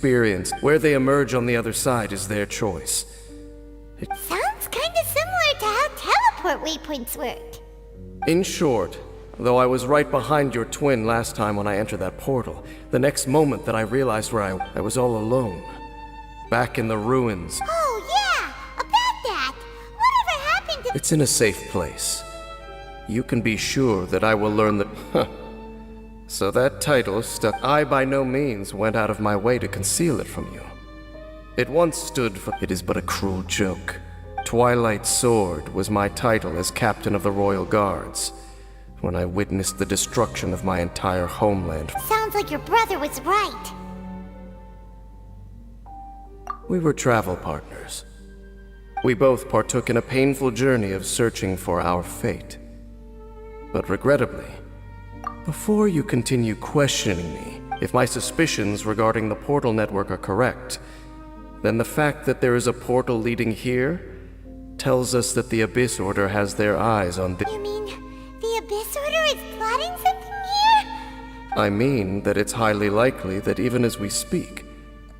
experience. Where they emerge on the other side is their choice. Sounds kinda similar to how teleport waypoints work. In short, though I was right behind your twin last time when I entered that portal, the next moment that I realized where I was all alone. Back in the ruins. Oh yeah, about that. Whatever happened to— It's in a safe place. You can be sure that I will learn that— So that title stuck. I by no means went out of my way to conceal it from you. It once stood for— It is but a cruel joke. Twilight Sword was my title as captain of the Royal Guards, when I witnessed the destruction of my entire homeland. Sounds like your brother was right. We were travel partners. We both partook in a painful journey of searching for our fate. But regrettably, before you continue questioning me, if my suspicions regarding the portal network are correct, then the fact that there is a portal leading here tells us that the Abyss Order has their eyes on the— You mean the Abyss Order is plotting something here? I mean that it's highly likely that even as we speak,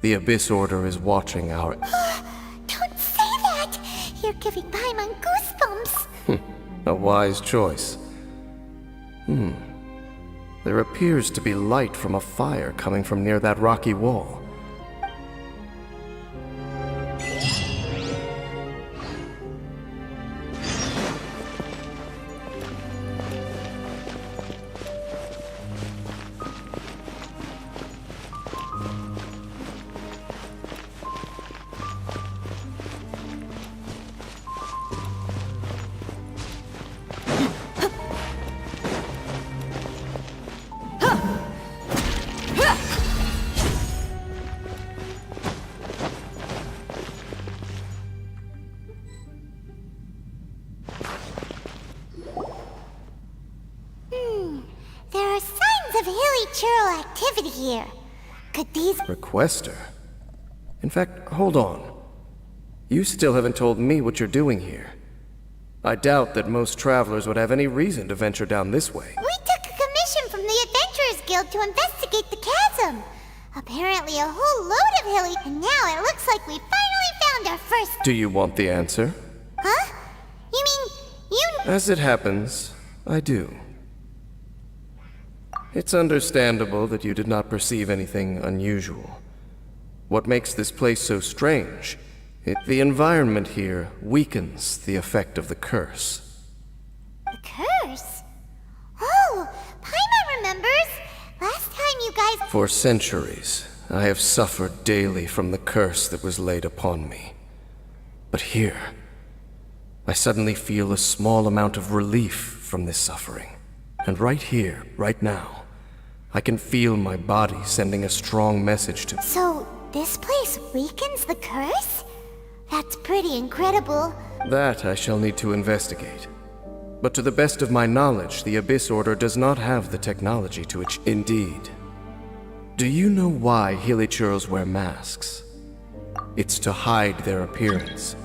the Abyss Order is watching our— Don't say that! You're giving Paimon goosebumps. A wise choice. There appears to be light from a fire coming from near that rocky wall. There are signs of hilly-churl activity here. Could these— Requester? In fact, hold on. You still haven't told me what you're doing here. I doubt that most travelers would have any reason to venture down this way. We took a commission from the Adventurers Guild to investigate the chasm. Apparently a whole load of hilly— And now it looks like we finally found our first— Do you want the answer? Huh? You mean, you— As it happens, I do. It's understandable that you did not perceive anything unusual. What makes this place so strange? The environment here weakens the effect of the curse. The curse? Oh, Paimon remembers! Last time you guys— For centuries, I have suffered daily from the curse that was laid upon me. But here, I suddenly feel a small amount of relief from this suffering. And right here, right now, I can feel my body sending a strong message to— So, this place weakens the curse? That's pretty incredible. That I shall need to investigate. But to the best of my knowledge, the Abyss Order does not have the technology to achieve— Indeed. Do you know why hilly-churls wear masks? It's to hide their appearance,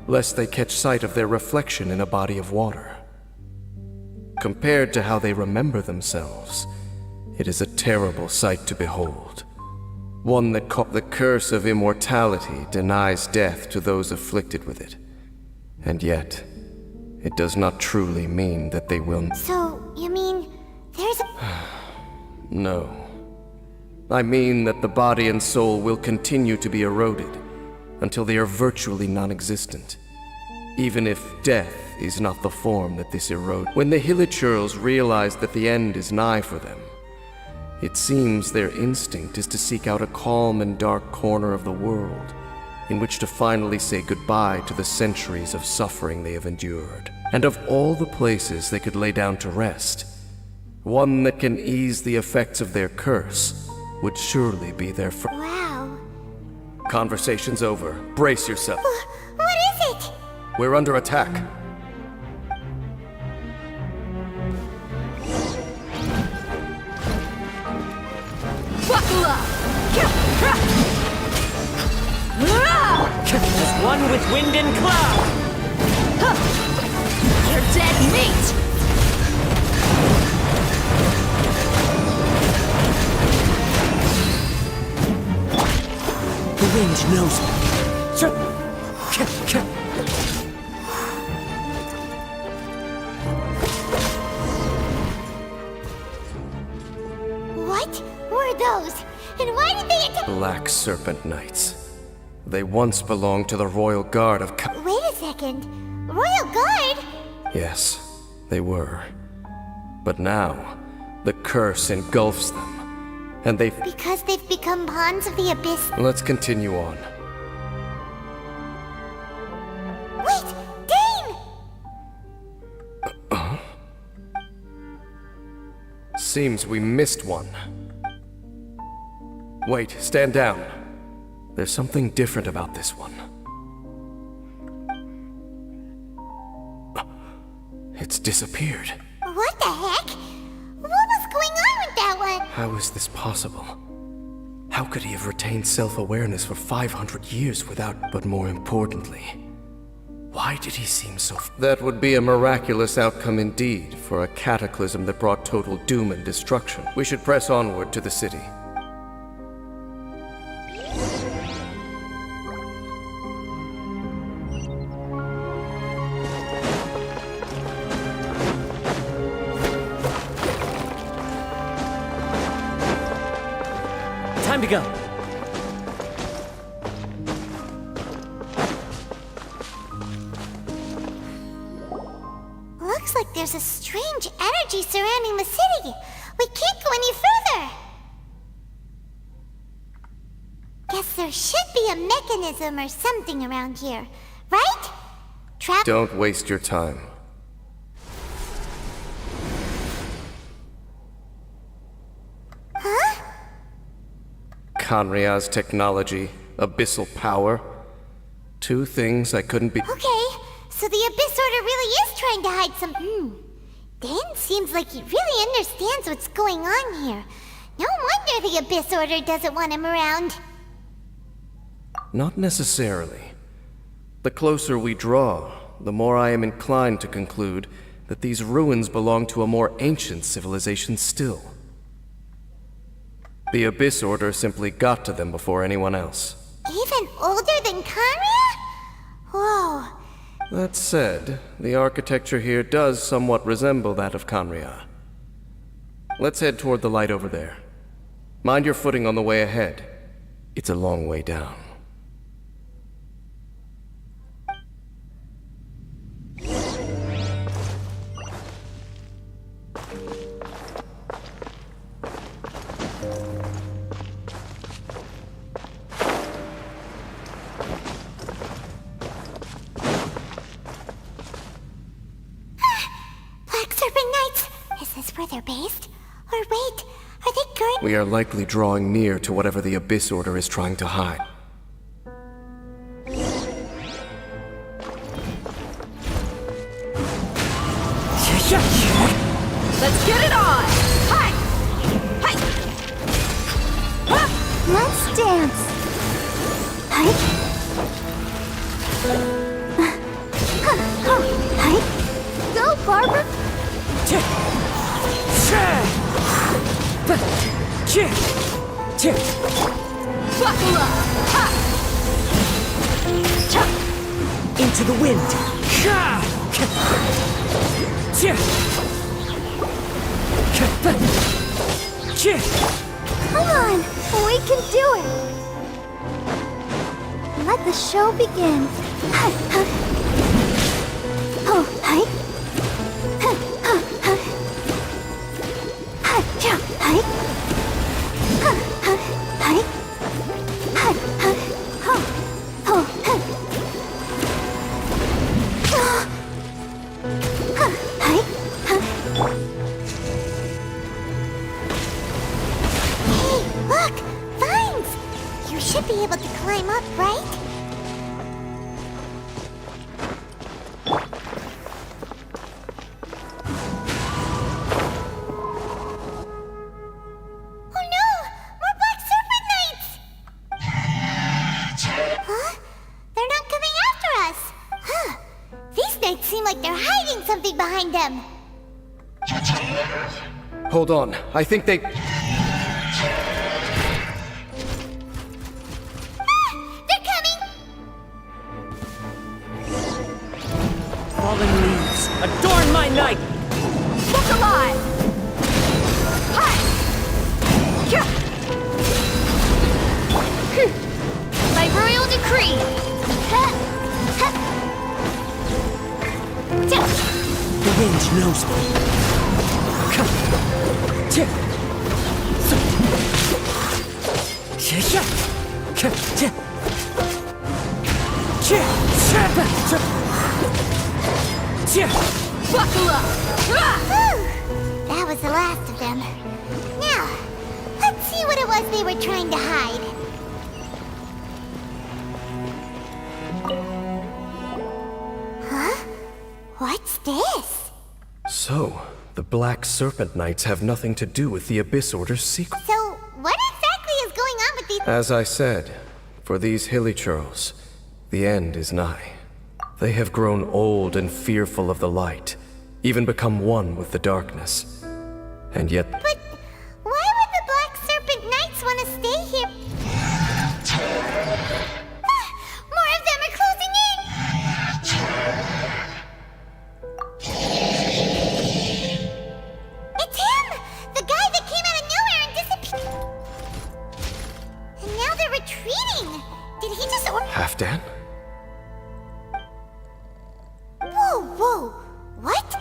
lest they catch sight of their reflection in a body of water. Compared to how they remember themselves, it is a terrible sight to behold. One that the curse of immortality denies death to those afflicted with it. And yet, it does not truly mean that they will— So, you mean, there's a— No. I mean that the body and soul will continue to be eroded until they are virtually non-existent. Even if death is not the form that this erodes. When the hilly-churls realize that the end is nigh for them, it seems their instinct is to seek out a calm and dark corner of the world in which to finally say goodbye to the centuries of suffering they have endured. And of all the places they could lay down to rest, one that can ease the effects of their curse would surely be their first. Wow. Conversation's over. Brace yourself. What is it? We're under attack. Buckle up! As one with wind and cloud! You're dead meat! The wind knows me. What were those? And why did they attack? Black Serpent Knights. They once belonged to the Royal Guard of Wait a second. Royal Guard? Yes, they were. But now, the curse engulfs them. And Because they've become pawns of the Abyss. Let's continue on. Wait! Dane! Seems we missed one. Wait, stand down. There's something different about this one. It's disappeared. What the heck? What was going on with that one? How is this possible? How could he have retained self-awareness for 500 years without... But more importantly, why did he seem so... That would be a miraculous outcome indeed for a cataclysm that brought total doom and destruction. We should press onward to the city. Time to go. Looks like there's a strange energy surrounding the city. We can't go any further. Guess there should be a mechanism or something around here, right? Don't waste your time. Huh? Kanria's technology, abyssal power. Two things I couldn't be... Okay, so the Abyss Order really is trying to hide some... Dane seems like he really understands what's going on here. No wonder the Abyss Order doesn't want him around. Not necessarily. The closer we draw, the more I am inclined to conclude that these ruins belong to a more ancient civilization still. The Abyss Order simply got to them before anyone else. Even older than Kanria? Whoa. That said, the architecture here does somewhat resemble that of Kanria. Let's head toward the light over there. Mind your footing on the way ahead. It's a long way down. Black Serpent Knights! Is this where they're based? Or wait, are they going... We are likely drawing near to whatever the Abyss Order is trying to hide. Let's get it on! Hi! Hi! Let's dance! Hi! Hi! Go, Barbara! Buckle up! Ha! Into the wind. Come on! We can do it! Let the show begin. Oh, hi! Hey, look! Vines! You should be able to climb up, right? Oh no! More Black Serpent Knights! Huh? They're not coming after us! Huh? These knights seem like they're hiding something behind them! Hold on, I think they... Adorn my night! Look alive! Hi! Kya! By royal decree! Ha! Ha! Ja! The wind knows me. Come. Tja. So. Tja, tja. Tja, tja. Tja, tja, tja. Tja. Buckle up! Ah! Whew! That was the last of them. Now, let's see what it was they were trying to hide. Huh? What's this? So, the Black Serpent Knights have nothing to do with the Abyss Order's secret. So, what exactly is going on with these... As I said, for these Hilichurls, the end is nigh. They have grown old and fearful of the light, even become one with the darkness. And yet... But why would the Black Serpent Knights want to stay here? More of them are closing in! It's him! The guy that came out of nowhere and disappeared! And now they're retreating! Did he just Halfdan? Whoa! What?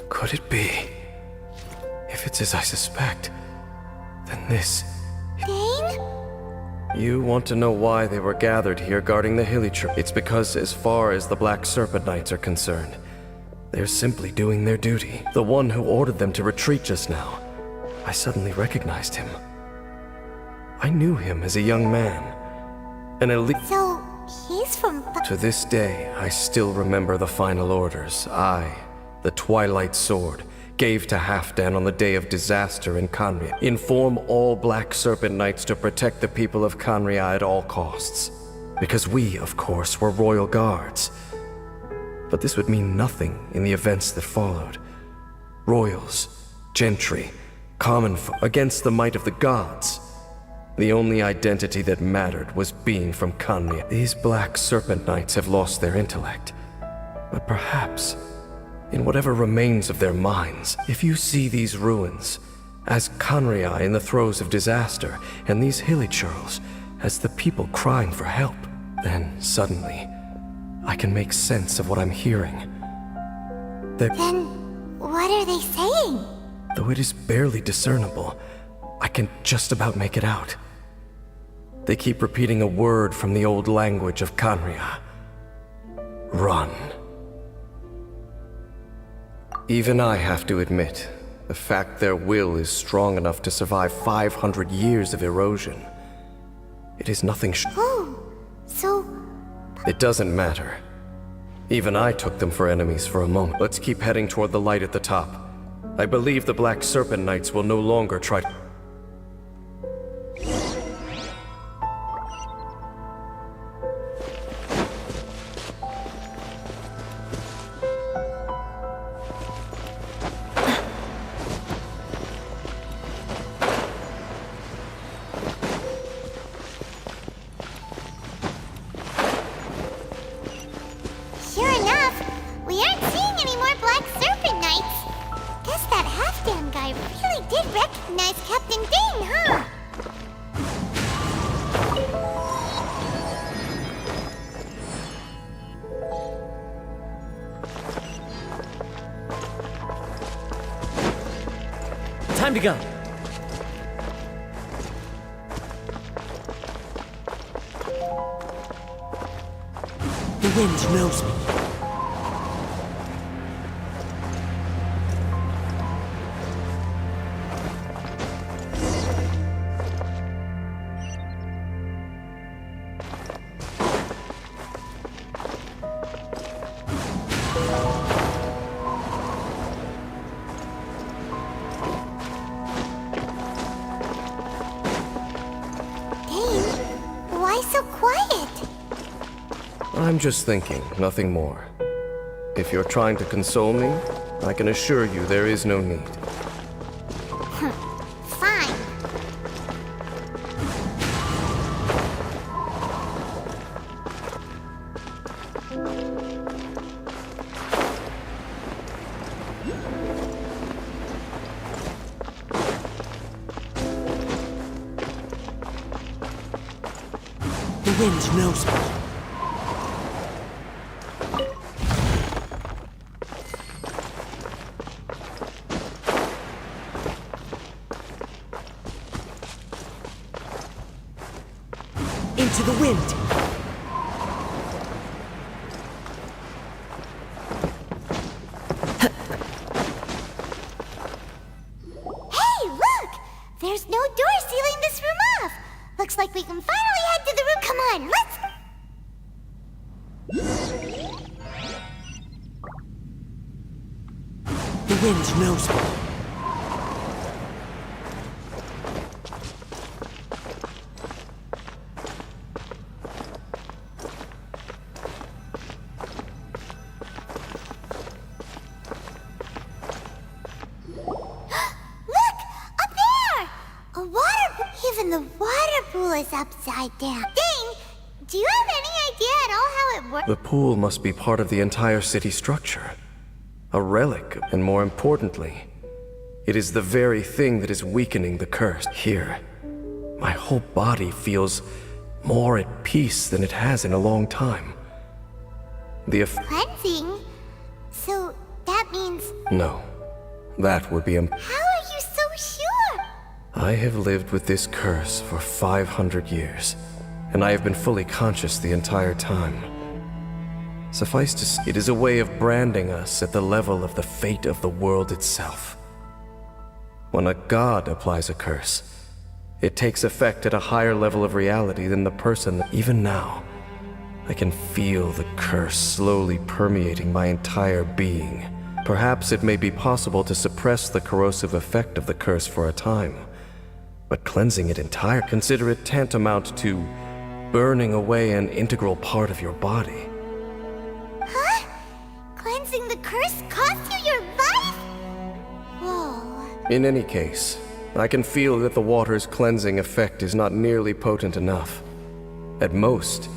Could it be? If it's as I suspect, then this... Dane? You want to know why they were gathered here guarding the Hilichurl? It's because as far as the Black Serpent Knights are concerned, they're simply doing their duty. The one who ordered them to retreat just now, I suddenly recognized him. I knew him as a young man, an elite... So, he's from... To this day, I still remember the final orders I, the Twilight Sword, gave to Halfdan on the day of disaster in Khaenri'ah. Inform all Black Serpent Knights to protect the people of Khaenri'ah at all costs. Because we, of course, were royal guards. But this would mean nothing in the events that followed. Royals, gentry, common folk, against the might of the gods. The only identity that mattered was being from Khaenri'ah. These Black Serpent Knights have lost their intellect. But perhaps, in whatever remains of their minds, if you see these ruins as Khaenri'ah in the throes of disaster, and these Hilichurls as the people crying for help, then suddenly, I can make sense of what I'm hearing. That, Then, what are they saying? though it is barely discernible, I can just about make it out. They keep repeating a word from the old language of Khaenri'ah. Run. Even I have to admit, the fact their will is strong enough to survive 500 years of erosion. It is nothing Oh, so... It doesn't matter. Even I took them for enemies for a moment. Let's keep heading toward the light at the top. I believe the Black Serpent Knights will no longer try to... Sure enough, we aren't seeing any more Black Serpent Knights. Guess that Halfdan guy really did recognize Captain Dane, huh? Time to go. The wind knows me. Dane, why so quiet? I'm just thinking, nothing more. If you're trying to console me, I can assure you there is no need. Fine. The wind knows me. Into the wind. Hey, look! There's no door sealing this room off. Looks like we can finally head to the room. Come on, let's... The wind knows me. Look! Up there! A water... Even the water pool is upside down. Dane, do you have any idea at all how it works? The pool must be part of the entire city structure. A relic, and more importantly, it is the very thing that is weakening the curse. Here, my whole body feels more at peace than it has in a long time. Cleansing? So that means... No, that would be How are you so sure? I have lived with this curse for 500 years, and I have been fully conscious the entire time. Suffice to say, it is a way of branding us at the level of the fate of the world itself. When a god applies a curse, it takes effect at a higher level of reality than the person. Even now, I can feel the curse slowly permeating my entire being. Perhaps it may be possible to suppress the corrosive effect of the curse for a time, but cleansing it entirely, consider it tantamount to burning away an integral part of your body. Huh? Cleansing the curse cost you your life? Whoa. In any case, I can feel that the water's cleansing effect is not nearly potent enough. At most,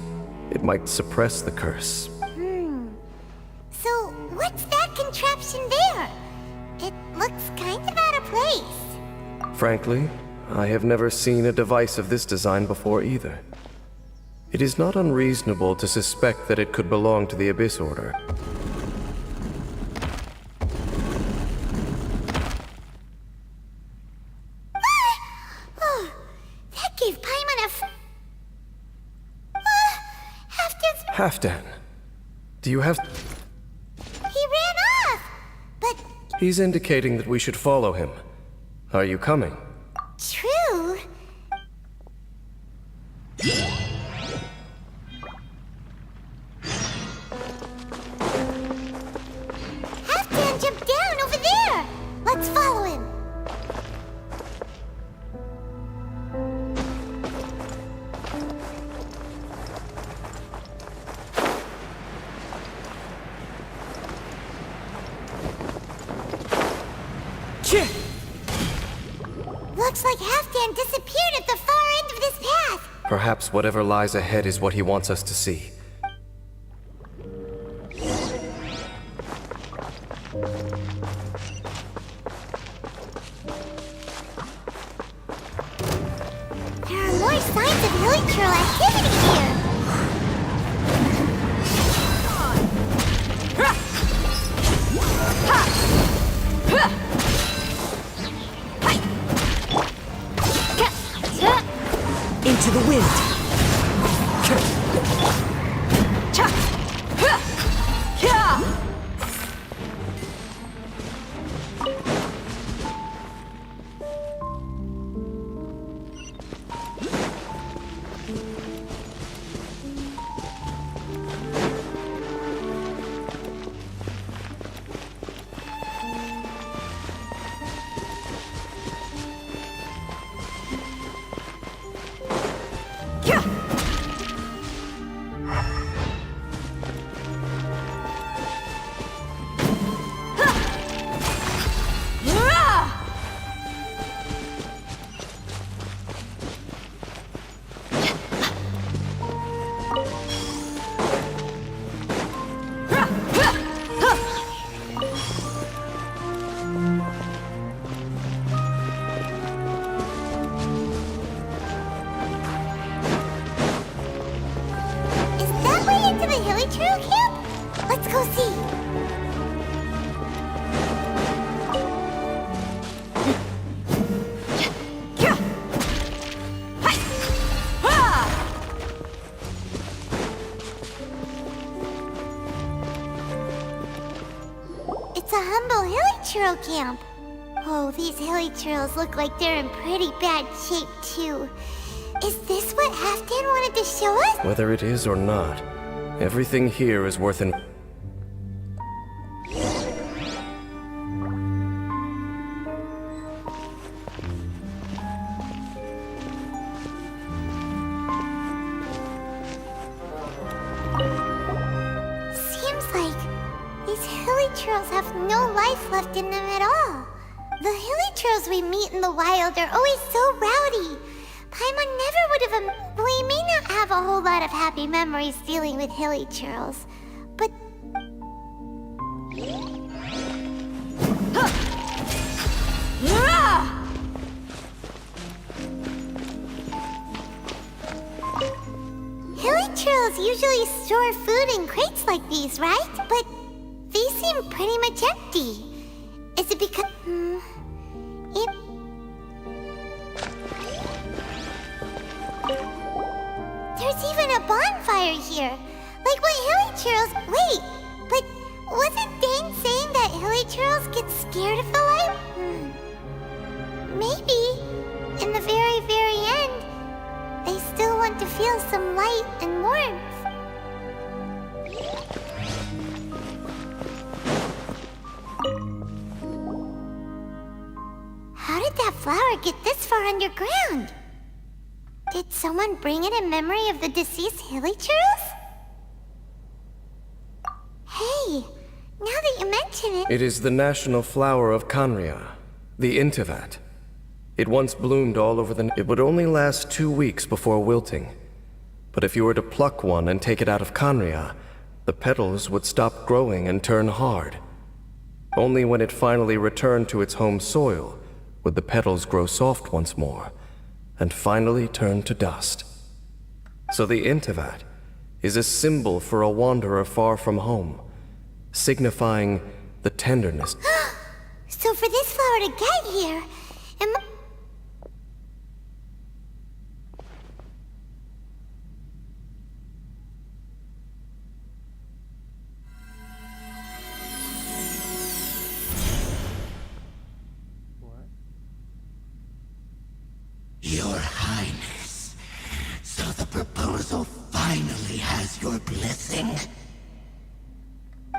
it might suppress the curse. So, what's that contraption there? It looks kind of out of place. Frankly, I have never seen a device of this design before either. It is not unreasonable to suspect that it could belong to the Abyss Order. Oh, that gave Paimon Halfdan's... Halfdan, do you have... He ran off! But He's indicating that we should follow him. Are you coming? true. Halfdan jumped down over there! Let's follow him. Chip! Looks like Halfdan disappeared at the far end of this path. Perhaps whatever lies ahead is what he wants us to see. There are more signs of hilichurl activity here. Into the wind. go see. It's a humble hilly-churl camp. Oh, these hilly-churls look like they're in pretty bad shape, too. Is this what Halfdan wanted to show us? Whether it is or not, everything here is worth an... Seems like these hilly-churls have no life left in them at all. The hilly-churls we meet in the wild are always so rowdy. Paimon never would have... We may not have a whole lot of happy memories dealing with hilly-churls, but... Hilly-churls usually store food in crates like these, right? But these seem pretty much empty. Is it because... There's even a bonfire here. Like what hilly-churls... Wait, but wasn't Dane saying that hilly-churls get scared of the light? Maybe, in the very, very end, they still want to feel some light and warmth. How did that flower get this far underground? Did someone bring it in memory of the deceased hilly-churls? Hey, now that you mention it... It is the national flower of Kanria, the Intivat. It once bloomed all over the... It would only last 2 weeks before wilting. But if you were to pluck one and take it out of Kanria, the petals would stop growing and turn hard. Only when it finally returned to its home soil would the petals grow soft once more, and finally turn to dust. So the Intivat is a symbol for a wanderer far from home, signifying the tenderness. So for this flower to get here, Your Highness, so the proposal finally has your blessing?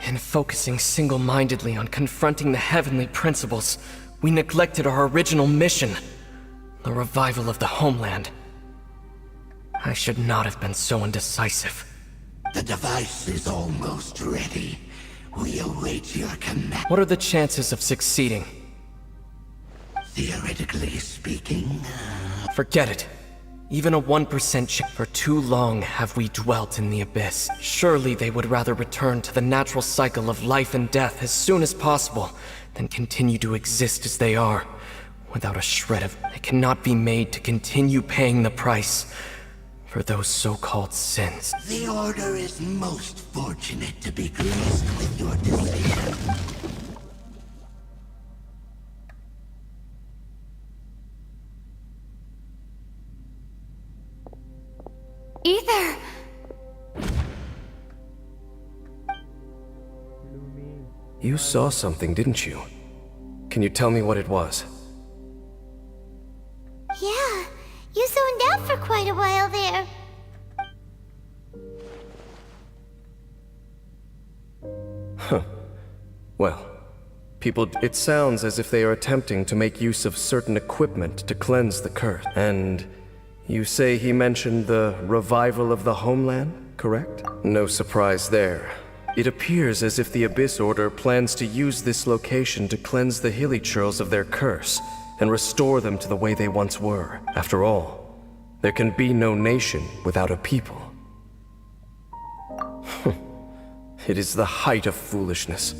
In focusing single-mindedly on confronting the heavenly principles, we neglected our original mission, the revival of the homeland. I should not have been so indecisive. The device is almost ready. We await your command. What are the chances of succeeding? Theoretically speaking, Forget it. Even a 1% chance. For too long have we dwelt in the abyss. Surely they would rather return to the natural cycle of life and death as soon as possible than continue to exist as they are, without a shred of... It cannot be made to continue paying the price for those so-called sins. the Order is most fortunate to be graced with your decision. Ether! You saw something, didn't you? Can you tell me what it was? Yeah, you zoned out for quite a while there. Well, people... It sounds as if they are attempting to make use of certain equipment to cleanse the curse. And you say he mentioned the revival of the homeland, correct? No surprise there. It appears as if the Abyss Order plans to use this location to cleanse the hilly-churls of their curse and restore them to the way they once were. After all, there can be no nation without a people. It is the height of foolishness.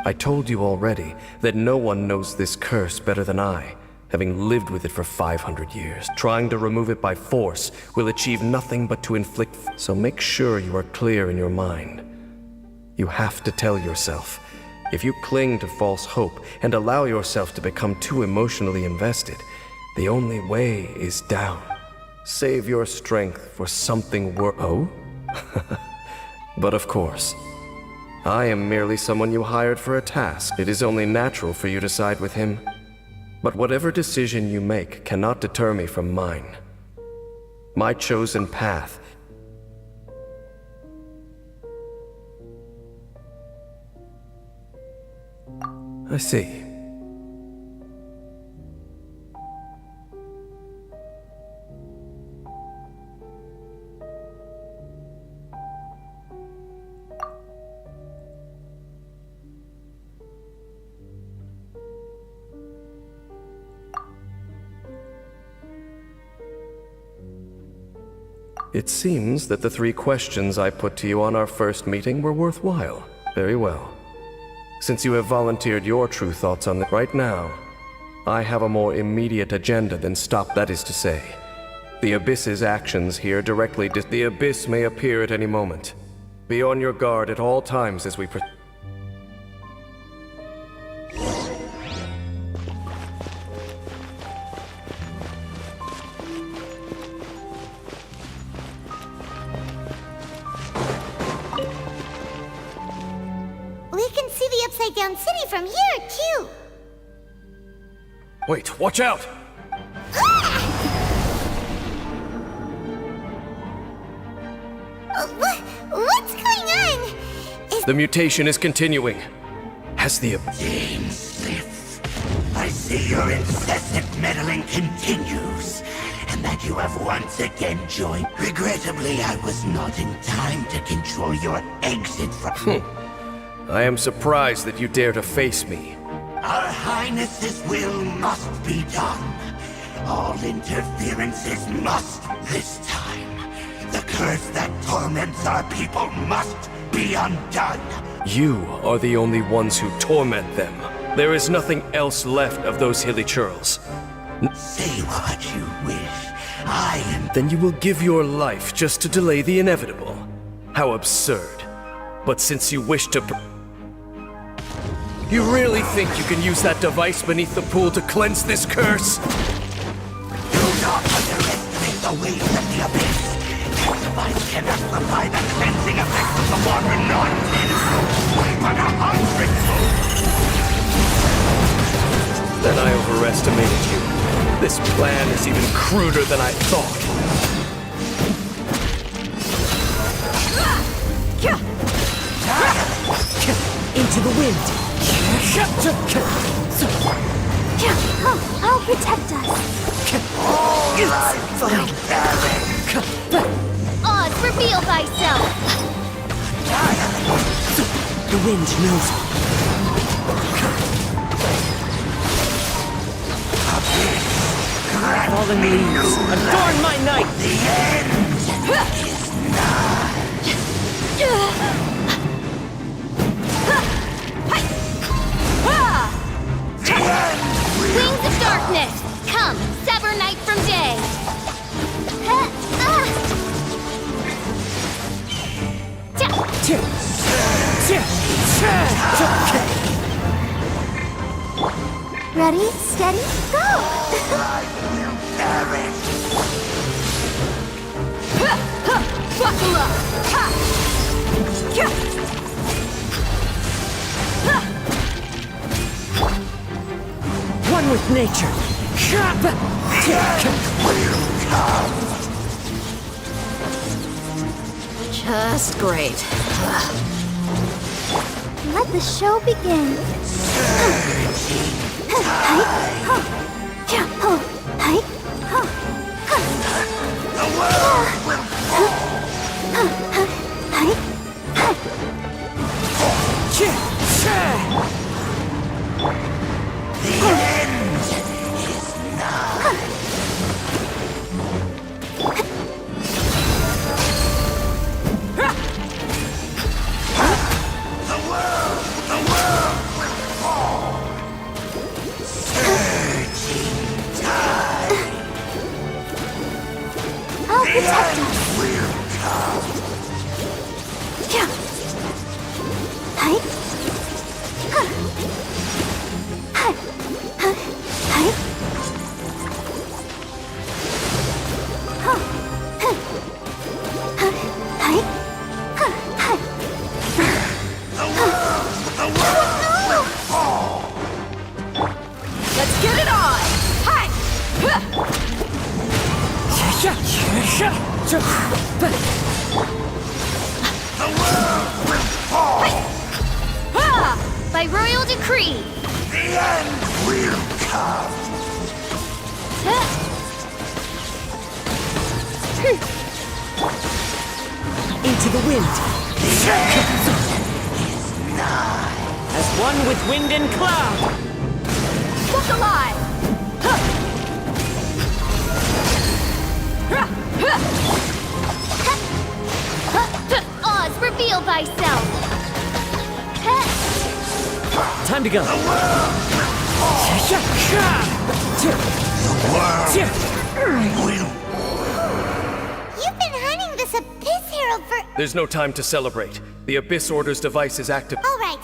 I told you already that no one knows this curse better than I, having lived with it for 500 years. Trying to remove it by force will achieve nothing but to inflict... So make sure you are clear in your mind. You have to tell yourself. If you cling to false hope and allow yourself to become too emotionally invested, the only way is down. Save your strength for something Oh? But of course, I am merely someone you hired for a task. It is only natural for you to side with him. But whatever decision you make cannot deter me from mine. My chosen path. I see. It seems that the 3 questions I put to you on our first meeting were worthwhile. Very well. Since you have volunteered your true thoughts on it right now, I have a more immediate agenda than stop. That is to say, the Abyss's actions here directly the Abyss may appear at any moment. Be on your guard at all times as we We can see the Upside Down City from here, too. Wait, watch out! What's going on? The mutation is continuing. Has the James Smith, I see your incessant meddling continues, and that you have once again joined. Regrettably, I was not in time to control your exit from... I am surprised that you dare to face me. Our Highness's will must be done. All interferences must this time. The curse that torments our people must be undone. You are the only ones who torment them. There is nothing else left of those hilly churls. Say what you wish. I am... Then you will give your life just to delay the inevitable. How absurd. But since you wish to... You really think you can use that device beneath the pool to cleanse this curse? Do not underestimate the waves of the Abyss. That device can amplify the cleansing effect of the water not tenfold, but 100-fold. Then I overestimated you. This plan is even cruder than I thought. Into the wind. I'll protect us. Oz, reveal thyself. The wind knows me. Fallen leaves, adorn my night! The end is nigh. Wings of darkness, come, sever night from day. Ready, steady, go! I will perish. Buckle up! Ha! One with nature. Just great. Let the show begin. The world will fall. The end is nigh. The world will fall. Surging tide. I'll protect decree! The end will come. Into the wind. As one with wind and cloud. Look alive! Oz, reveal thyself! Time to go. You've been hunting this Abyss Herald for... There's no time to celebrate. The Abyss Order's device is active. All right,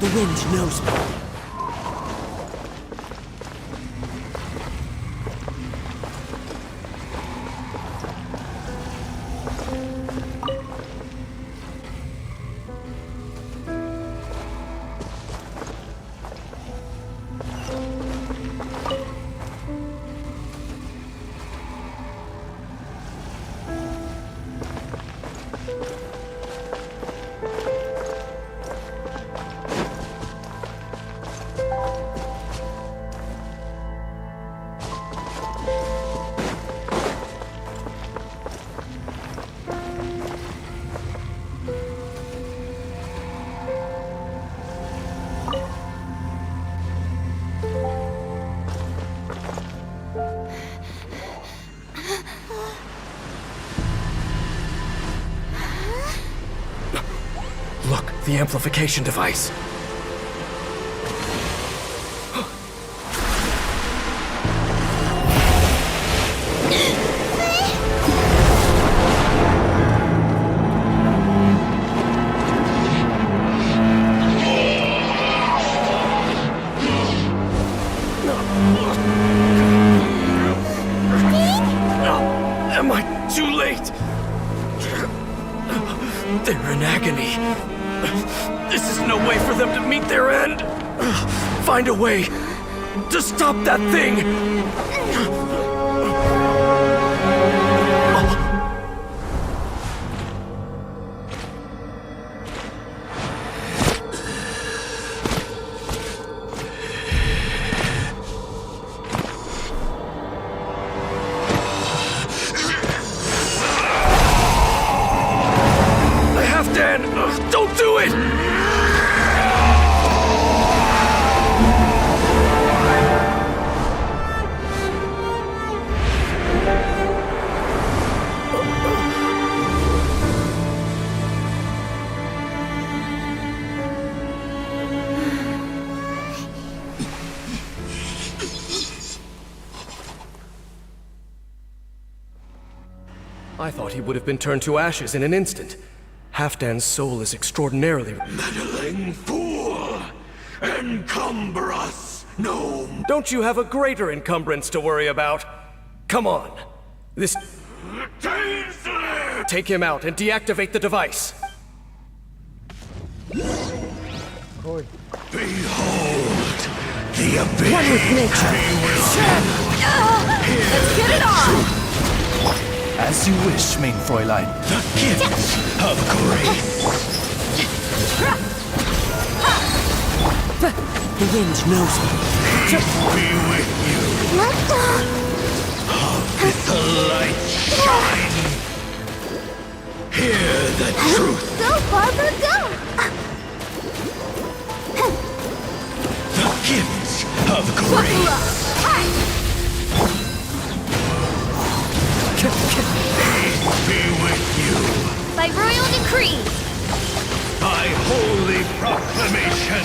The wind knows me. Look, the amplification device. Am I too late? They're in agony. This is no way for them to meet their end. Find a way to stop that thing. Don't do it! I thought he would have been turned to ashes in an instant. Halfdan's soul is extraordinarily... Meddling fool! Encumber us, gnome! Don't you have a greater encumbrance to worry about? Come on. This... Tainsley! Take him out and deactivate the device. Behold, the abyss! One with nature. Let's get it on! As you wish, main Fräulein. The gifts of grace! The wind knows me. Peace be with you! What the? Let the light shine! Hear the truth! Go, Barbara, go! The gifts of grace! Peace be with you! By royal decree! By holy proclamation!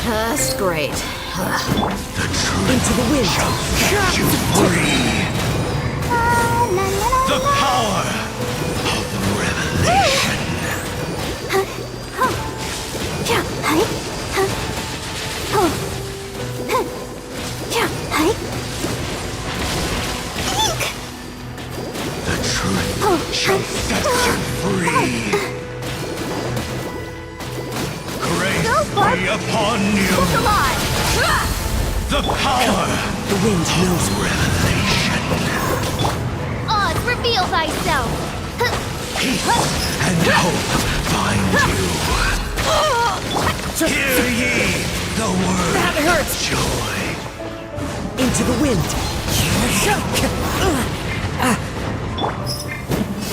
Just great. The truth Into the wind. shall set you free! The power of revelation! The truth shall set you free! Grace be upon you! Alive! The power The wind knows of me. revelation! Oz, reveal thyself! Peace and hope find you! Hear ye the word That hurts. of joy! Into the wind.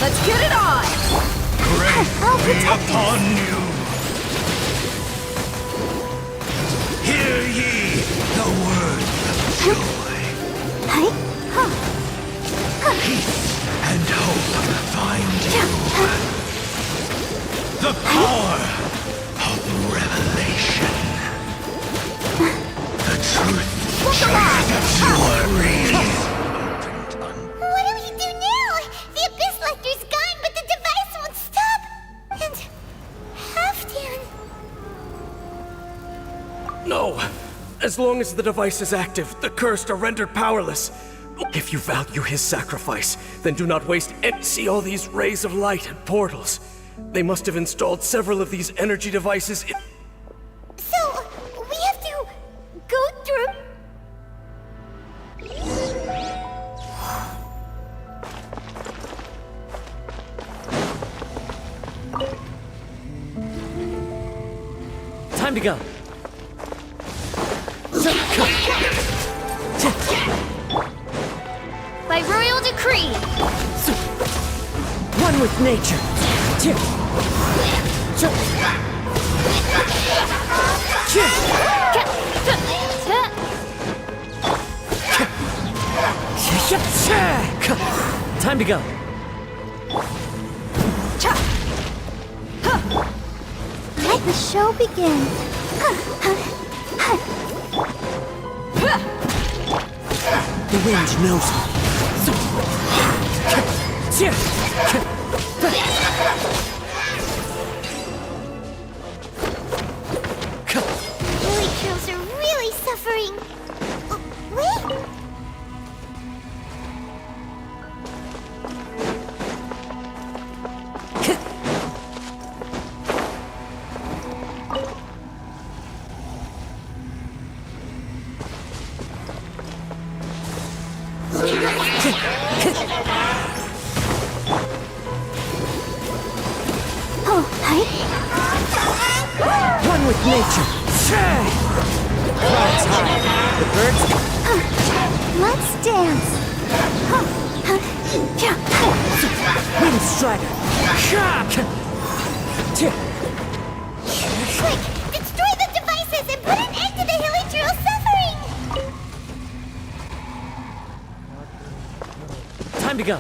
Let's get it on! Grace be upon you! Hear ye the word of joy! Peace and hope find you! The power of revelation! The truth shall set you free! What do we do now? The Abyss Lecter's gone, but the device won't stop. And Halfdan. No! As long as the device is active, the cursed are rendered powerless. If you value his sacrifice, then do not waste and see all these rays of light and portals. They must have installed several of these energy devices in... So, we have to go through. Time to go. By royal decree! One with nature. Time to go. Let the show begin. The wind knows me. Lily Trails are really suffering. Oh, wait. One with nature. Clouds high. The birds. Let's dance. Wind strider. Quick, destroy the devices and put an end to the Hilly Trail suffering. Time to go.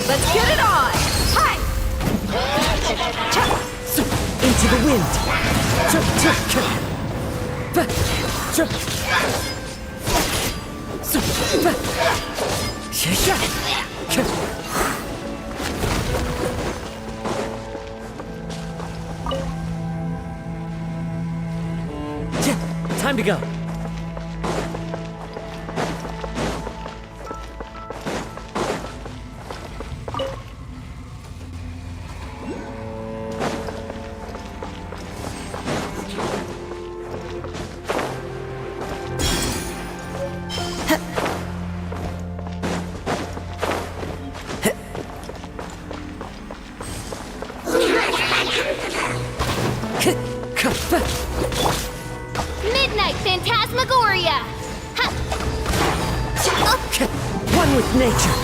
Let's get it on! Hi! Into the wind. Time to go. Midnight Phantasmagoria! Ha! One with nature.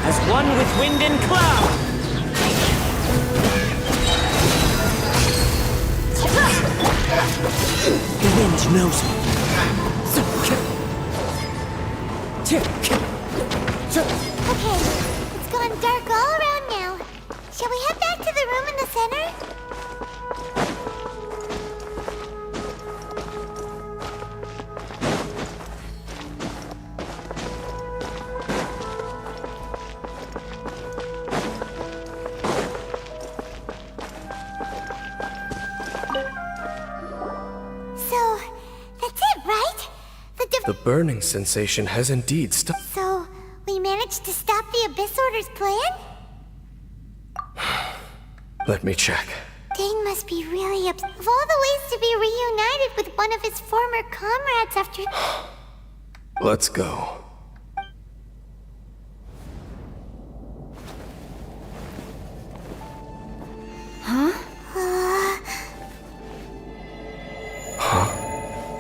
As one with wind and cloud. The wind knows me. Okay, it's gone dark all around now. Shall we head back to the room in the center? So, that's it, right? The burning sensation has indeed stopped. So, we managed to stop the Abyss Order's plan? Let me check. Dane must be really upset. Of all the ways to be reunited with one of his former comrades after... Let's go.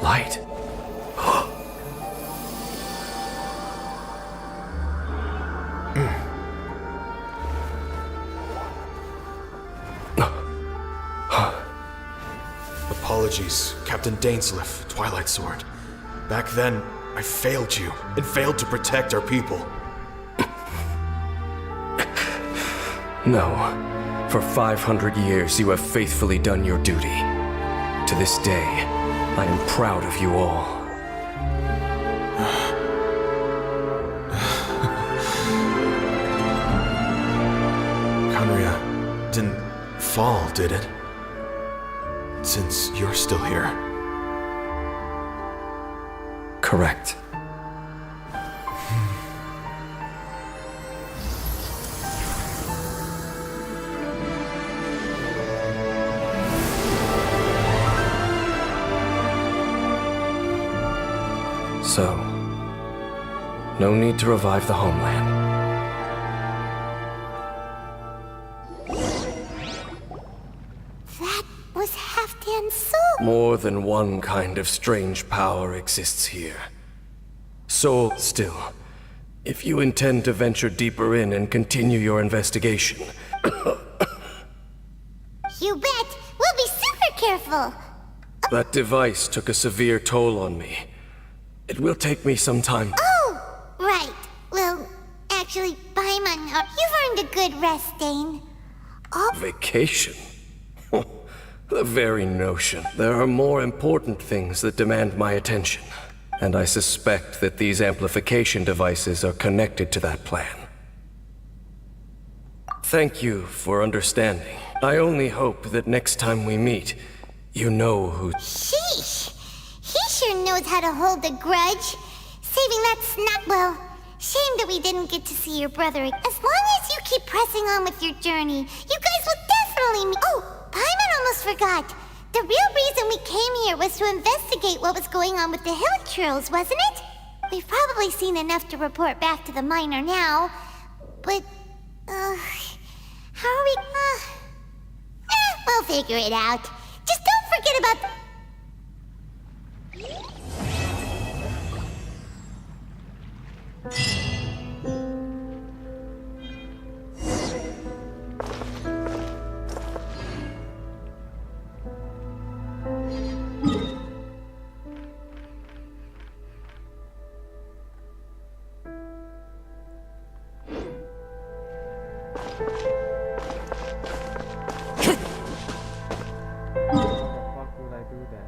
Light. Apologies, Captain Dainsleif, Twilight Sword. Back then, I failed you, and failed to protect our people. No. For 500 years, you have faithfully done your duty. To this day, I am proud of you all. Conria didn't fall, did it? Since you're still here. Correct. So, no need to revive the homeland. That was Halfdan's soul! More than one kind of strange power exists here. So, still, if you intend to venture deeper in and continue your investigation... You bet! We'll be super careful! That device took a severe toll on me. It will take me some time. Oh! Right. Well, actually, Paimon, you've earned a good rest, Dane. Oh, Vacation? The very notion. There are more important things that demand my attention. And I suspect that these amplification devices are connected to that plan. Thank you for understanding. I only hope that next time we meet, you know who... sheesh! He sure knows how to hold a grudge. Saving that snot... Well, shame that we didn't get to see your brother. As long as you keep pressing on with your journey, you guys will definitely meet... Oh, Paimon almost forgot. The real reason we came here was to investigate what was going on with the Hilichurls, wasn't it? We've probably seen enough to report back to the miner now. But, how are we... we'll figure it out. Just don't forget about... do that.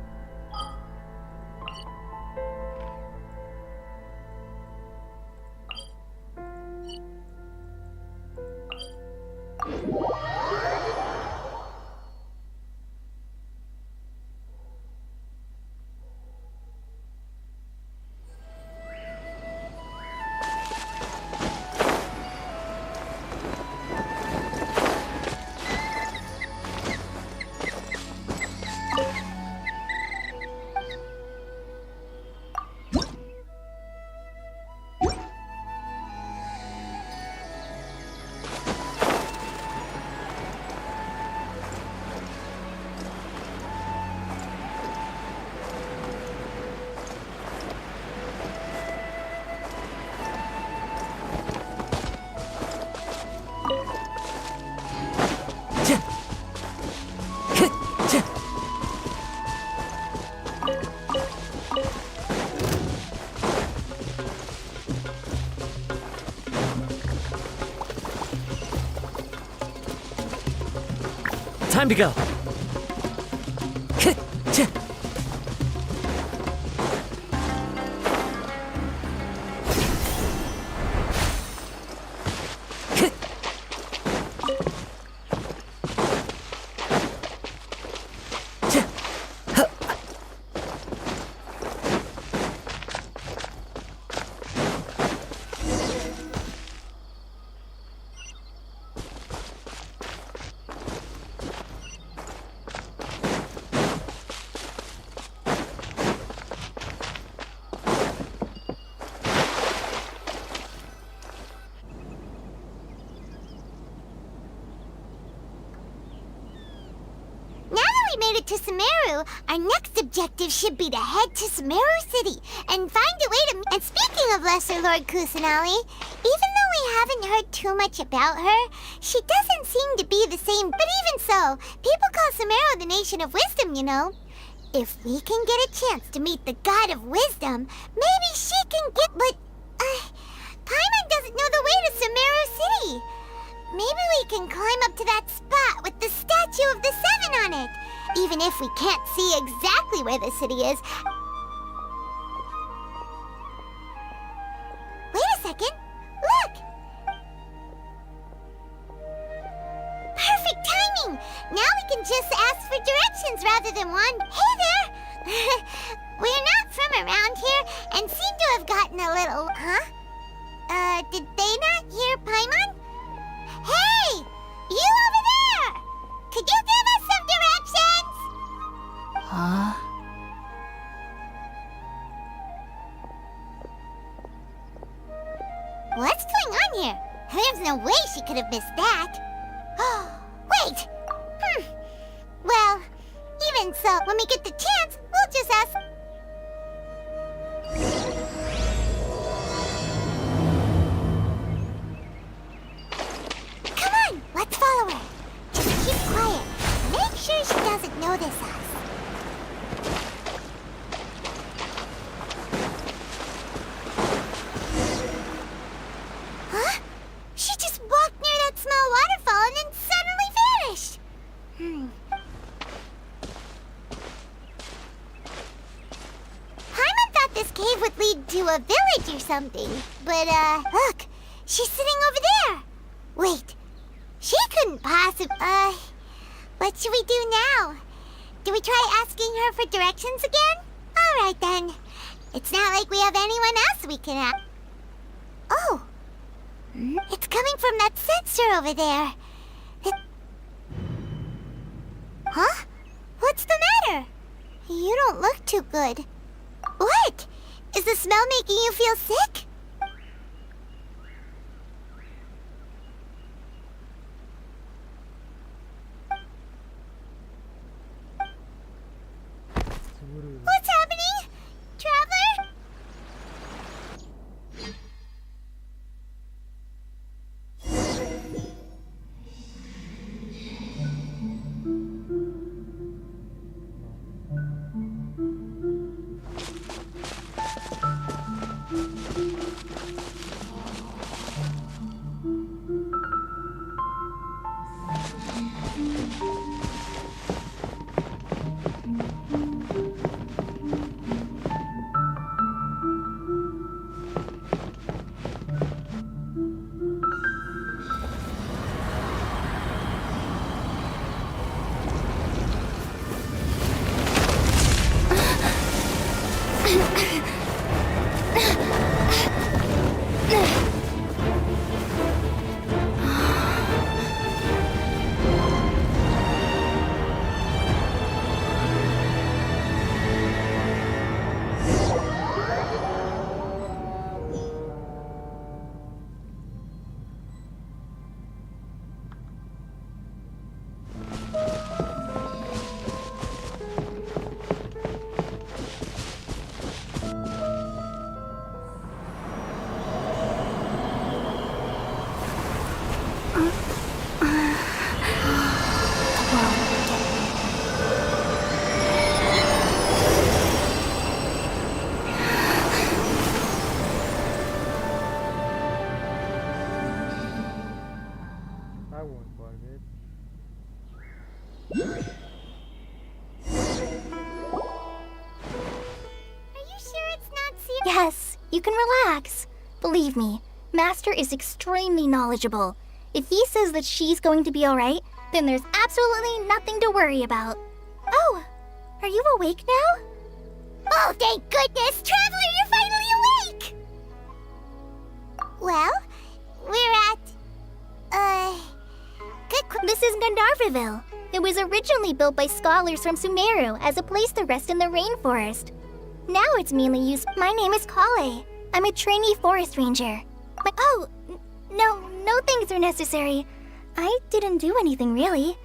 Time to go. Made it to Sumeru, our next objective should be to head to Sumeru City and find a way to... And speaking of Lesser Lord Kusanali, even though we haven't heard too much about her, she doesn't seem to be the same. But even so, people call Sumeru the Nation of Wisdom, you know. If we can get a chance to meet the God of Wisdom, maybe she can get... But, Paimon doesn't know the way to Sumeru City. Maybe we can climb up to that spot with the statue of the Seven on it. Even if we can't see exactly where the city is. Wait a second. Look! Perfect timing! Now we can just ask for directions rather than one. Hey there! We're not from around here and seem to have gotten a little... Huh? Did they not hear Paimon? Hey! You over there! Could you give us some directions? Huh? What's going on here? There's no way she could have missed that. Wait! Well, even so, when we get the chance, we'll just ask... Come on, let's follow her. Just keep quiet. Make sure she doesn't notice us. Huh? She just walked near that small waterfall and then suddenly vanished. Paimon thought this cave would lead to a village or something. But, look, she's sitting over there. Wait, she couldn't possibly... What should we do now? Do we try asking her for directions again? All right, then. It's not like we have anyone else we can ask. Oh. It's coming from that sensor over there. Huh? What's the matter? You don't look too good. What? Is the smell making you feel sick? What's happening? Traveler? Yes, you can relax. Believe me, Master is extremely knowledgeable. If he says that she's going to be alright, then there's absolutely nothing to worry about. Oh, are you awake now? Oh, thank goodness! Traveler, you're finally awake! Well, we're at... This is Gandharvaville. It was originally built by scholars from Sumeru as a place to rest in the rainforest. Now it's mainly used. My name is Kale. I'm a trainee forest ranger. No things are necessary. I didn't do anything really.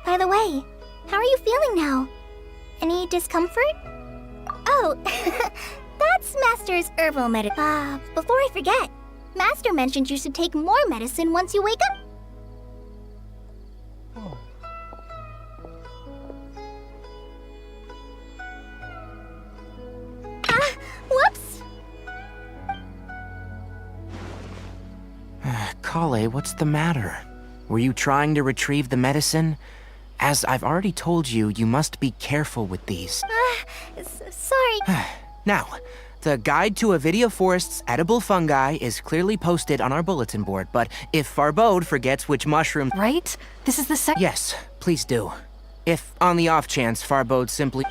By the way, how are you feeling now? Any discomfort? Oh, that's Master's herbal medicine. Before I forget, Master mentioned you should take more medicine once you wake up. Whoops! Kale, what's the matter? Were you trying to retrieve the medicine? As I've already told you, you must be careful with these. Sorry. Now, the guide to Avidia Forest's edible fungi is clearly posted on our bulletin board, but if Farbode forgets which mushroom... Right? This is the second. Yes, please do. If, on the off chance, Farbode simply...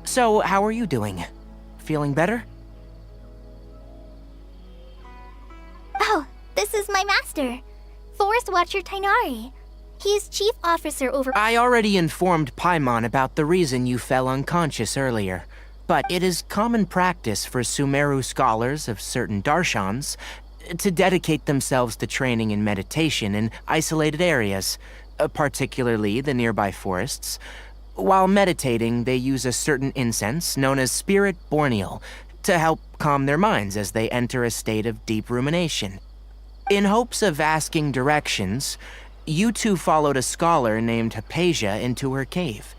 So, how are you doing? Feeling better? Oh, this is my master, Forest Watcher Tainari. He is chief officer over... I already informed Paimon about the reason you fell unconscious earlier, but it is common practice for Sumeru scholars of certain darshans to dedicate themselves to training in meditation in isolated areas, particularly the nearby forests. While meditating, they use a certain incense known as Spirit Borneal to help calm their minds as they enter a state of deep rumination. In hopes of asking directions, you two followed a scholar named Hypatia into her cave.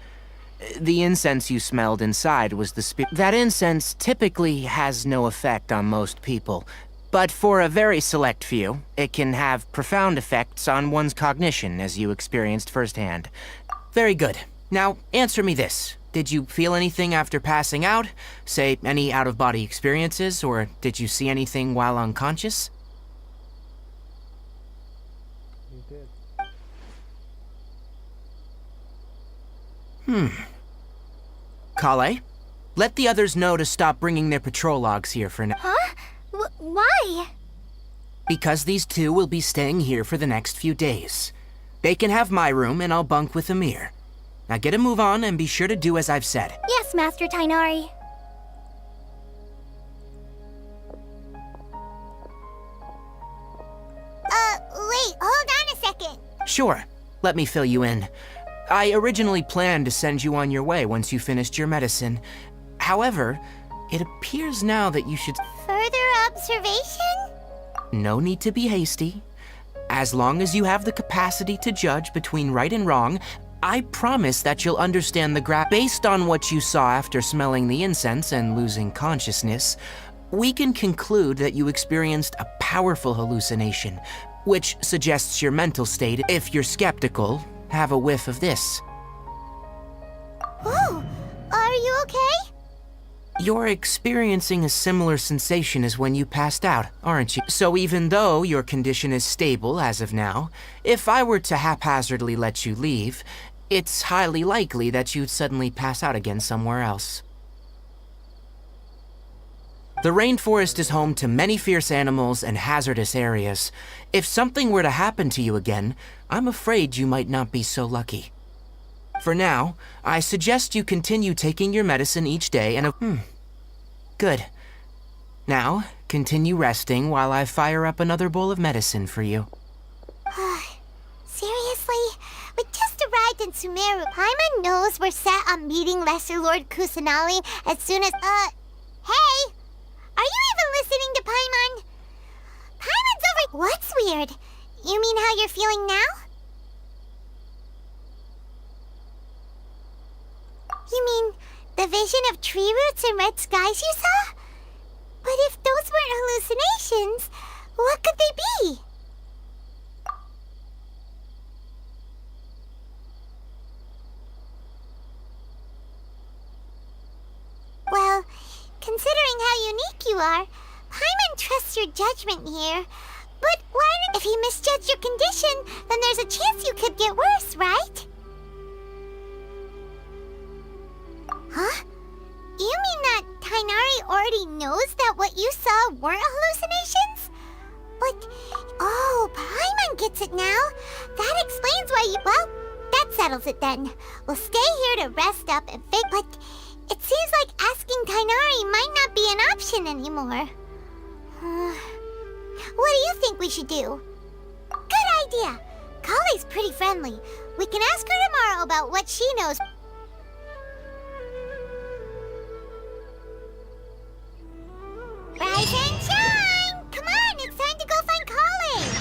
The incense you smelled inside was the spirit. That incense typically has no effect on most people, but for a very select few, it can have profound effects on one's cognition, as you experienced firsthand. Very good. Now, answer me this. Did you feel anything after passing out? Say, any out-of-body experiences, or did you see anything while unconscious? Kale, let the others know to stop bringing their patrol logs here for now. Huh? Why? Because these two will be staying here for the next few days. They can have my room, and I'll bunk with Amir. Now get a move on and be sure to do as I've said. Yes, Master Tainari. Wait, hold on a second. Sure, let me fill you in. I originally planned to send you on your way once you finished your medicine. However, it appears now that you should... Further observation? No need to be hasty. As long as you have the capacity to judge between right and wrong, I promise that you'll understand the Based on what you saw after smelling the incense and losing consciousness, we can conclude that you experienced a powerful hallucination, which suggests your mental state. If you're skeptical, have a whiff of this. Oh, are you okay? You're experiencing a similar sensation as when you passed out, aren't you? So even though your condition is stable as of now, if I were to haphazardly let you leave, it's highly likely that you'd suddenly pass out again somewhere else. The rainforest is home to many fierce animals and hazardous areas. If something were to happen to you again, I'm afraid you might not be so lucky. For now, I suggest you continue taking your medicine each day and... Good. Now, continue resting while I fire up another bowl of medicine for you. Seriously? We just arrived arrived in Sumeru, Paimon knows we're set on meeting Lesser Lord Kusanali as soon as, hey! Are you even listening to Paimon? Paimon's over— What's weird? You mean how you're feeling now? You mean the vision of tree roots and red skies you saw? But if those weren't hallucinations, what could they be? Well, considering how unique you are, Paimon trusts your judgment here. But why not— If he misjudged your condition, then there's a chance you could get worse, right? Huh? You mean that Tainari already knows that what you saw weren't hallucinations? But, oh, Paimon gets it now. That explains why you— Well, that settles it then. We'll stay here to rest up and fix— But it seems like asking Tainari might not be an option anymore. What do you think we should do? Good idea. Kale's pretty friendly. We can ask her tomorrow about what she knows. Rise and shine! Come on, it's time to go find Kale!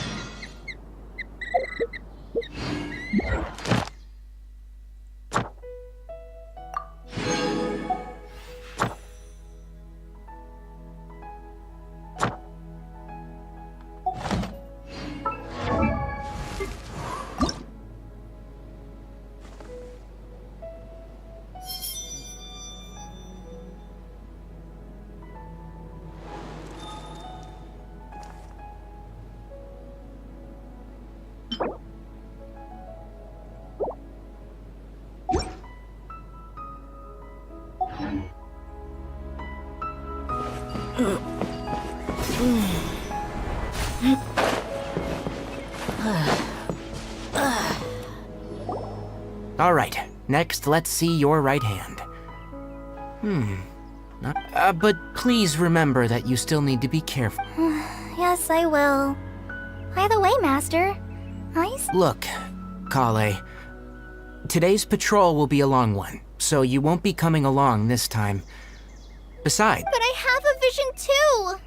All right, next let's see your right hand. But please remember that you still need to be careful. Yes, I will. By the way, Master, Look, Kale, today's patrol will be a long one, so you won't be coming along this time. Besides, But I have a vision too!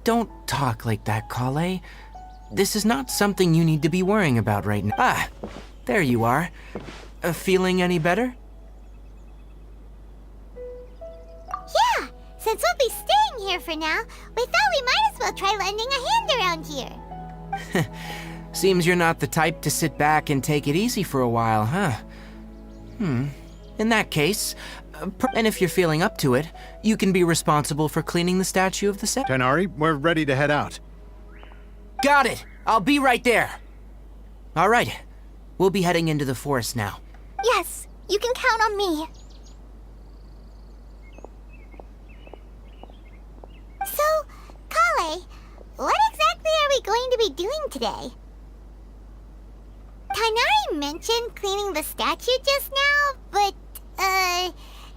don't talk like that, Kale. This is not something you need to be worrying about right now. Ah, there you are. Feeling any better? Yeah! Since we'll be staying here for now, we thought we might as well try lending a hand around here. Seems you're not the type to sit back and take it easy for a while, huh? In that case, and if you're feeling up to it, you can be responsible for cleaning the statue of the set. Tainari, we're ready to head out. Got it! I'll be right there! All right, we'll be heading into the forest now. Yes, you can count on me. So, Kale, what exactly are we going to be doing today? Tainari mentioned cleaning the statue just now, but,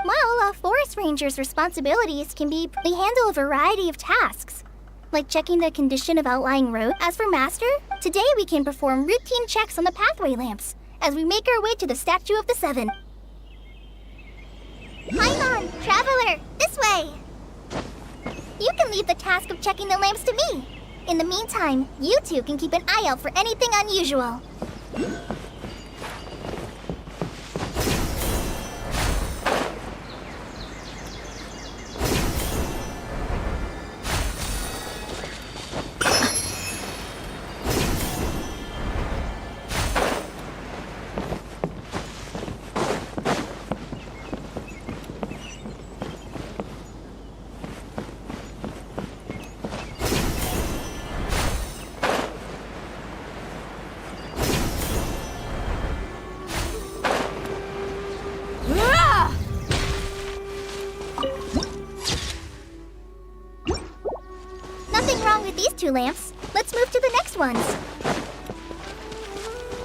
Well, a forest ranger's responsibilities can be— They handle a variety of tasks, like checking the condition of outlying roads. As for Master, today we can perform routine checks on the pathway lamps as we make our way to the Statue of the Seven. Paimon, Traveler, this way! You can leave the task of checking the lamps to me. In the meantime, you two can keep an eye out for anything unusual. Two lamps. Let's move to the next ones.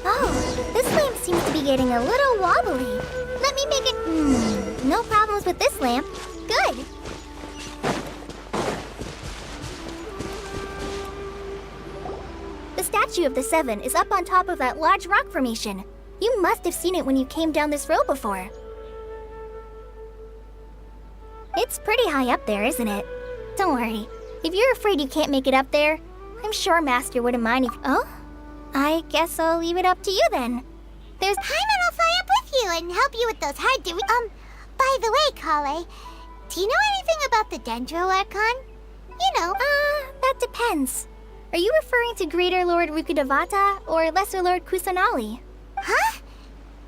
Oh, this lamp seems to be getting a little wobbly. Let me make it... no problems with this lamp. Good. The statue statue of the Seven is up on top of that large rock formation. You must have seen it when you came down this road before. It's pretty high up there, isn't it? Don't worry. If you're afraid you can't make it up there, I'm sure Master wouldn't mind if... Oh? I guess I'll leave it up to you then. There's... Paimon will fly up with you and help you with those hard to... by the way, Kale, do you know anything about the Dendro Archon? You know, That depends. Are you referring to Greater Lord Rukkhadevata or Lesser Lord Kusanali? Huh?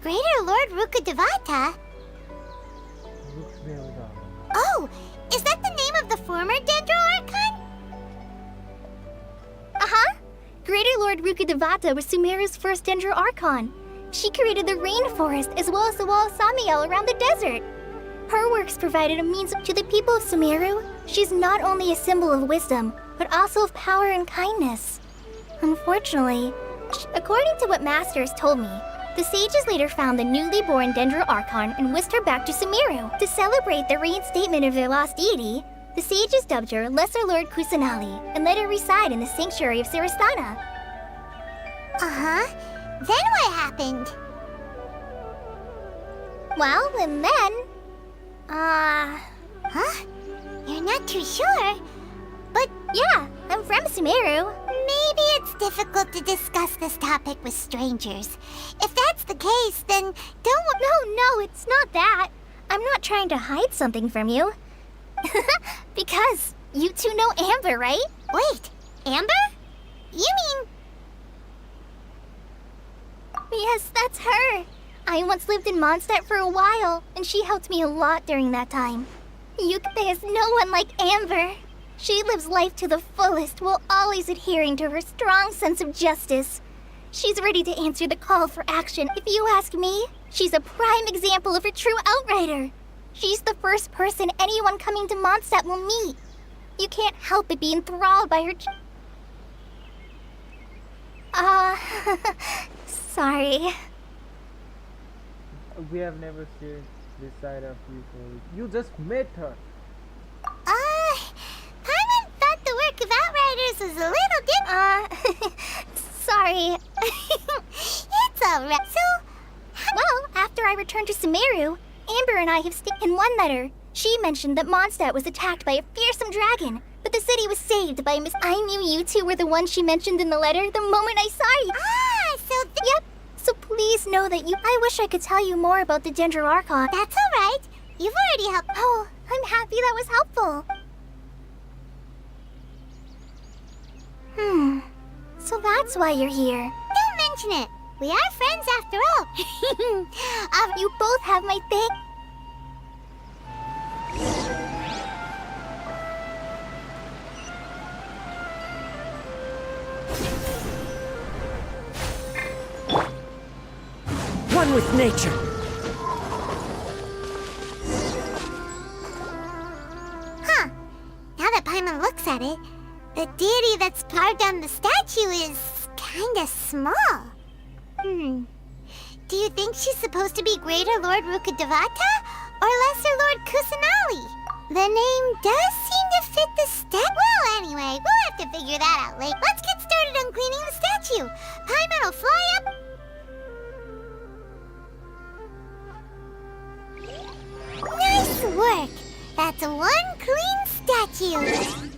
Greater Lord Rukkhadevata? Oh, is that the name of the former Dendro Archon? Uh-huh. Greater Lord Rukkhadevata was Sumeru's first Dendro Archon. She created the rainforest as well as the wall of Samiel around the desert. Her works provided a means to the people of Sumeru. She's not only a symbol of wisdom, but also of power and kindness. Unfortunately, according to what Master has told me, the sages later found the newly born Dendro Archon and whisked her back to Sumeru. To celebrate the reinstatement of their lost deity, the sages dubbed her Lesser Lord Kusanali and let her reside in the sanctuary of Sarastana. Uh-huh. Then what happened? Well, and then... Huh? You're not too sure? But yeah, I'm from Sumeru. Maybe it's difficult to discuss this topic with strangers. If that's the case, then don't... No, it's not that. I'm not trying to hide something from you. Because you two know Amber, right? Wait, Amber? You mean... Yes, that's her. I once lived in Mondstadt for a while, and she helped me a lot during that time. There's no one like Amber. She lives life to the fullest while always adhering to her strong sense of justice. She's ready to answer the call for action. If you ask me, she's a prime example of a true outrider. She's the first person anyone coming to Mondstadt will meet. You can't help but be enthralled by her... Sorry. We have never seen this side of you, so you just met her. Paimon thought the work of Outriders was a little Sorry. It's alright. So... Well, after I returned to Sumeru, Amber and I have in one letter. She mentioned that Mondstadt was attacked by a fearsome dragon, but the city was saved by I knew you two were the ones she mentioned in the letter the moment I saw you. Yep. So please know that I wish I could tell you more about the Dendro Archon. That's alright. You've already helped. Oh, I'm happy that was helpful. So that's why you're here. Don't mention it. We are friends after all. You both have my thank... One with nature. Huh. Now that Paimon looks at it, the deity that's carved on the statue is kinda small. Do you think she's supposed to be Greater Lord Rukkhadevata or Lesser Lord Kusanali? The name does seem to fit the Well, anyway, we'll have to figure that out later. Let's get started on cleaning the statue. Paimon will fly up. Nice work. That's one clean statue.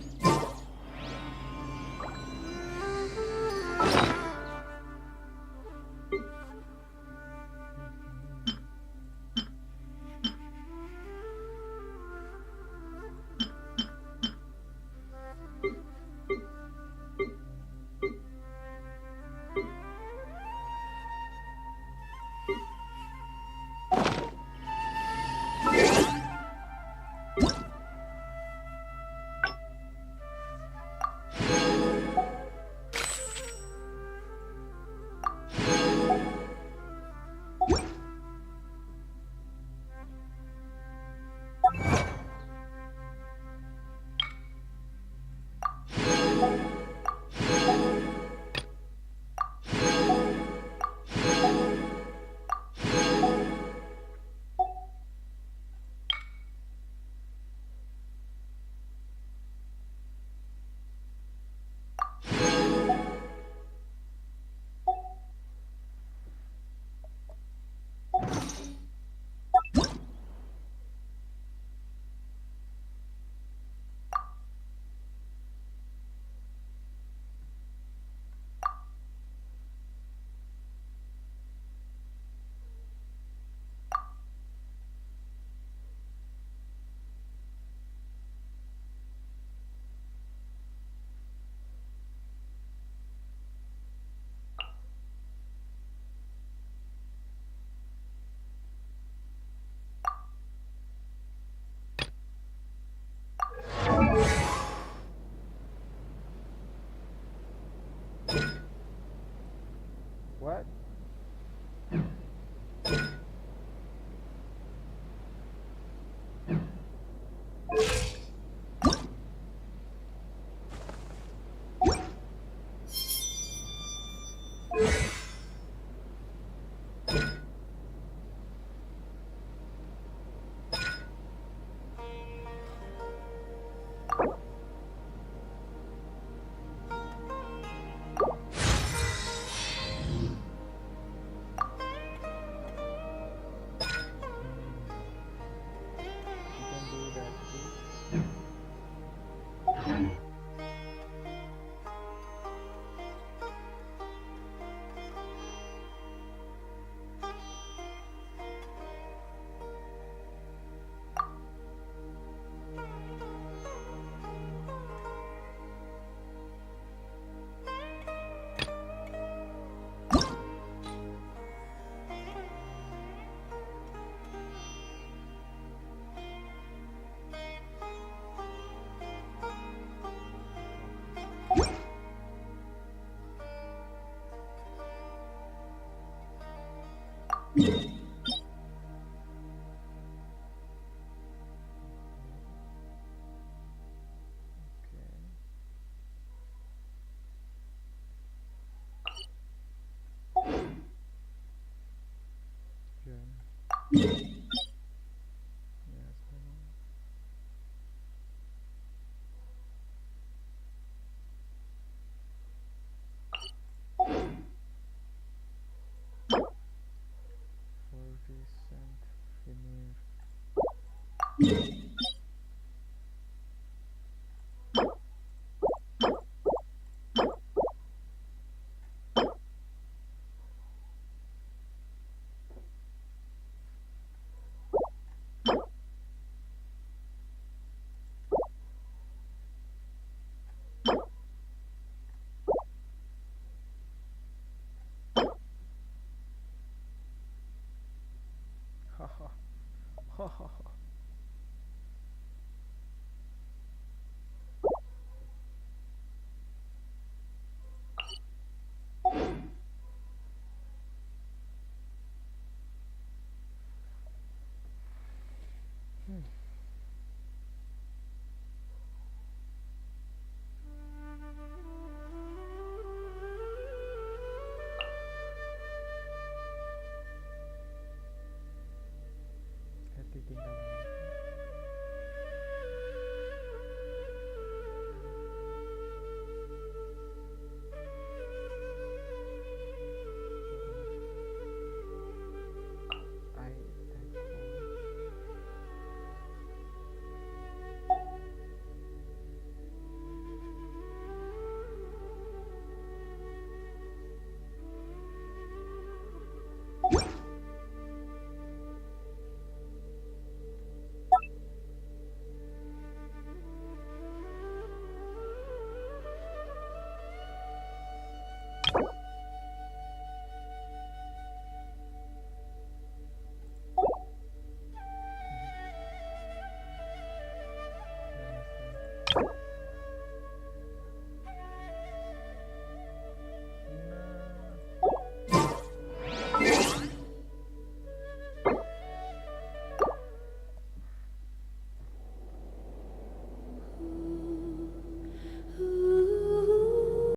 Ditinggal